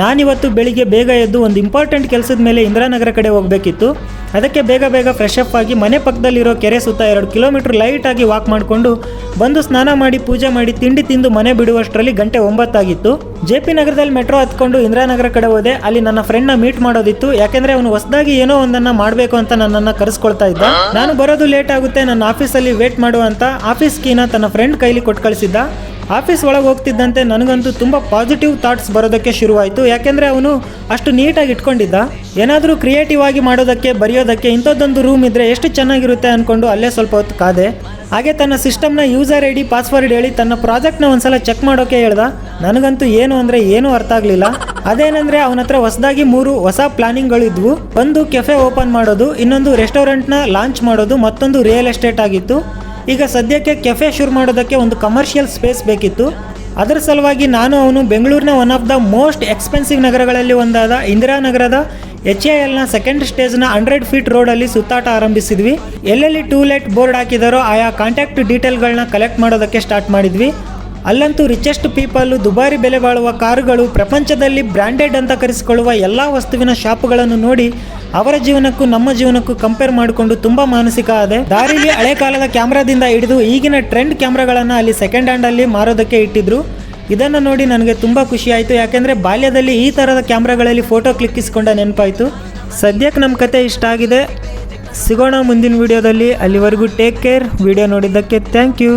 ನಾನಿವತ್ತು ಬೆಳಿಗ್ಗೆ ಬೇಗ ಎದ್ದು ಒಂದು ಇಂಪಾರ್ಟೆಂಟ್ ಕೆಲಸದ ಮೇಲೆ ಇಂದಿರಾನಗರ ಕಡೆ ಹೋಗಬೇಕಿತ್ತು. ಅದಕ್ಕೆ ಬೇಗ ಫ್ರೆಶ್ ಅಪ್ ಆಗಿ ಮನೆ ಪಕ್ಕದಲ್ಲಿರೋ ಕೆರೆ ಸುತ್ತ 2 ಕಿಲೋಮೀಟರ್ ಲೈಟಾಗಿ ವಾಕ್ ಮಾಡಿಕೊಂಡು ಬಂದು ಸ್ನಾನ ಮಾಡಿ ಪೂಜೆ ಮಾಡಿ ತಿಂಡಿ ತಿಂದು ಮನೆ ಬಿಡುವಷ್ಟರಲ್ಲಿ ಗಂಟೆ 9 ಆಗಿತ್ತು. JP ನಗರದಲ್ಲಿ ಮೆಟ್ರೋ ಹತ್ಕೊಂಡು ಇಂದಿರಾನಗರ ಕಡೆ ಹೋದೆ. ಅಲ್ಲಿ ನನ್ನ ಫ್ರೆಂಡ್ನ ಮೀಟ್ ಮಾಡೋದಿತ್ತು. ಯಾಕೆಂದರೆ ಅವನು ಹೊಸದಾಗಿ ಏನೋ ಒಂದನ್ನು ಮಾಡಬೇಕು ಅಂತ ನನ್ನನ್ನು ಕರೆಸ್ಕೊಳ್ತಾ ಇದ್ದ. ನಾನು ಬರೋದು ಲೇಟ್ ಆಗುತ್ತೆ, ನನ್ನ ಆಫೀಸಲ್ಲಿ ವೇಟ್ ಮಾಡು ಅಂತ ಆಫೀಸ್ ಕೀನ ತನ್ನ ಫ್ರೆಂಡ್ ಕೈಲಿ ಕೊಟ್ಟು ಕಳಿಸಿದ್ದ. ಆಫೀಸ್ ಒಳಗೆ ಹೋಗ್ತಿದ್ದಂತೆ ನನಗಂತೂ ತುಂಬ ಪಾಸಿಟಿವ್ ಥಾಟ್ಸ್ ಬರೋದಕ್ಕೆ ಶುರುವಾಯಿತು. ಯಾಕೆಂದರೆ ಅವನು ಅಷ್ಟು ನೀಟಾಗಿ ಇಟ್ಕೊಂಡಿದ್ದ. ಏನಾದರೂ ಕ್ರಿಯೇಟಿವ್ ಆಗಿ ಮಾಡೋದಕ್ಕೆ ಬರೆಯೋದಕ್ಕೆ ಇಂಥದ್ದೊಂದು ರೂಮ್ ಇದ್ದರೆ ಎಷ್ಟು ಚೆನ್ನಾಗಿರುತ್ತೆ ಅಂದ್ಕೊಂಡು ಅಲ್ಲೇ ಸ್ವಲ್ಪ ಹೊತ್ತು ಕಾದೆ. ಹಾಗೆ ತನ್ನ ಸಿಸ್ಟಮ್ನ ಯೂಸರ್ ID ಪಾಸ್ವರ್ಡ್ ಹೇಳಿ ತನ್ನ ಪ್ರಾಜೆಕ್ಟ್ನ ಒಂದ್ಸಲ ಚೆಕ್ ಮಾಡೋಕೆ ಹೇಳ್ದ. ನನಗಂತೂ ಏನು ಅಂದರೆ ಏನೂ ಅರ್ಥ ಆಗಲಿಲ್ಲ. ಅದೇನೆಂದರೆ ಅವನ ಹತ್ರ ಹೊಸದಾಗಿ 3 ಹೊಸ ಪ್ಲಾನಿಂಗ್ಗಳಿದ್ವು. ಒಂದು ಕೆಫೆ ಓಪನ್ ಮಾಡೋದು, ಇನ್ನೊಂದು ರೆಸ್ಟೋರೆಂಟ್ನ ಲಾಂಚ್ ಮಾಡೋದು, ಮತ್ತೊಂದು ರಿಯಲ್ ಎಸ್ಟೇಟ್ ಆಗಿತ್ತು. ಈಗ ಸದ್ಯಕ್ಕೆ ಕೆಫೆ ಶುರು ಮಾಡೋದಕ್ಕೆ ಒಂದು ಕಮರ್ಷಿಯಲ್ ಸ್ಪೇಸ್ ಬೇಕಿತ್ತು. ಅದರ ಸಲುವಾಗಿ ನಾನು ಅವನು ಬೆಂಗಳೂರಿನ one of the most expensive ನಗರಗಳಲ್ಲಿ ಒಂದಾದ ಇಂದಿರಾನಗರದ HALನ ಸೆಕೆಂಡ್ ಸ್ಟೇಜ್ನ 100 ಫೀಟ್ ರೋಡಲ್ಲಿ ಸುತ್ತಾಟ ಆರಂಭಿಸಿದ್ವಿ. ಎಲ್ಲೆಲ್ಲಿ ಟೂ ಲೆಟ್ ಬೋರ್ಡ್ ಹಾಕಿದಾರೋ ಆಯಾ ಕಾಂಟ್ಯಾಕ್ಟ್ ಡೀಟೇಲ್ಗಳನ್ನ ಕಲೆಕ್ಟ್ ಮಾಡೋದಕ್ಕೆ ಸ್ಟಾರ್ಟ್ ಮಾಡಿದ್ವಿ. ಅಲ್ಲಂತೂ ರಿಚೆಸ್ಟ್ ಪೀಪಲ್ಲು, ದುಬಾರಿ ಬೆಲೆ ಬಾಳುವ ಕಾರುಗಳು, ಪ್ರಪಂಚದಲ್ಲಿ ಬ್ರ್ಯಾಂಡೆಡ್ ಅಂತ ಕರೆಸಿಕೊಳ್ಳುವ ಎಲ್ಲ ವಸ್ತುವಿನ ಶಾಪುಗಳನ್ನು ನೋಡಿ ಅವರ ಜೀವನಕ್ಕೂ ನಮ್ಮ ಜೀವನಕ್ಕೂ ಕಂಪೇರ್ ಮಾಡಿಕೊಂಡು ತುಂಬ ಮಾನಸಿಕ ಆದೆ. ದಾರಿಲಿ ಹಳೆ ಕಾಲದ ಕ್ಯಾಮ್ರಾದಿಂದ ಹಿಡಿದು ಈಗಿನ ಟ್ರೆಂಡ್ ಕ್ಯಾಮ್ರಾಗಳನ್ನು ಅಲ್ಲಿ ಸೆಕೆಂಡ್ ಹ್ಯಾಂಡಲ್ಲಿ ಮಾರೋದಕ್ಕೆ ಇಟ್ಟಿದ್ರು. ಇದನ್ನು ನೋಡಿ ನನಗೆ ತುಂಬ ಖುಷಿ ಆಯಿತು. ಯಾಕೆಂದರೆ ಬಾಲ್ಯದಲ್ಲಿ ಈ ಥರದ ಕ್ಯಾಮ್ರಾಗಳಲ್ಲಿ ಫೋಟೋ ಕ್ಲಿಕ್ಕಿಸ್ಕೊಂಡ ನೆನಪಾಯಿತು. ಸದ್ಯಕ್ಕೆ ನಮ್ಮ ಕತೆ ಇಷ್ಟ ಆಗಿದೆ. ಸಿಗೋಣ ಮುಂದಿನ ವಿಡಿಯೋದಲ್ಲಿ. ಅಲ್ಲಿವರೆಗೂ ಟೇಕ್ ಕೇರ್. ವಿಡಿಯೋ ನೋಡಿದ್ದಕ್ಕೆ ಥ್ಯಾಂಕ್ ಯು.